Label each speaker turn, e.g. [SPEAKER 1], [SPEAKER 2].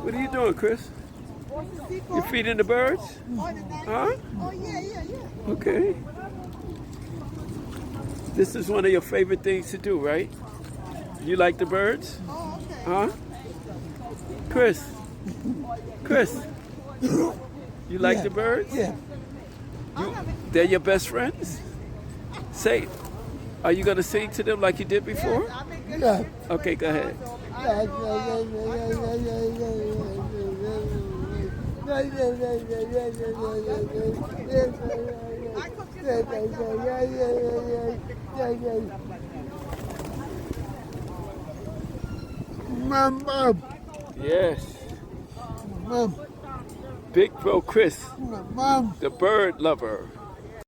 [SPEAKER 1] What are you doing, Chris? You feeding the birds? Huh?
[SPEAKER 2] Oh, yeah.
[SPEAKER 1] Okay. This is one of your favorite things to do, right? You like the birds?
[SPEAKER 2] Oh, okay.
[SPEAKER 1] Huh? Chris? You like the birds?
[SPEAKER 3] Yeah.
[SPEAKER 1] They're your best friends? Say, are you going to sing to them like you did before?
[SPEAKER 3] Yeah.
[SPEAKER 1] Okay, go ahead.
[SPEAKER 3] Mom.
[SPEAKER 1] Yes.
[SPEAKER 3] Mom.
[SPEAKER 1] Big Bro Chris,
[SPEAKER 3] Mom.
[SPEAKER 1] the bird lover.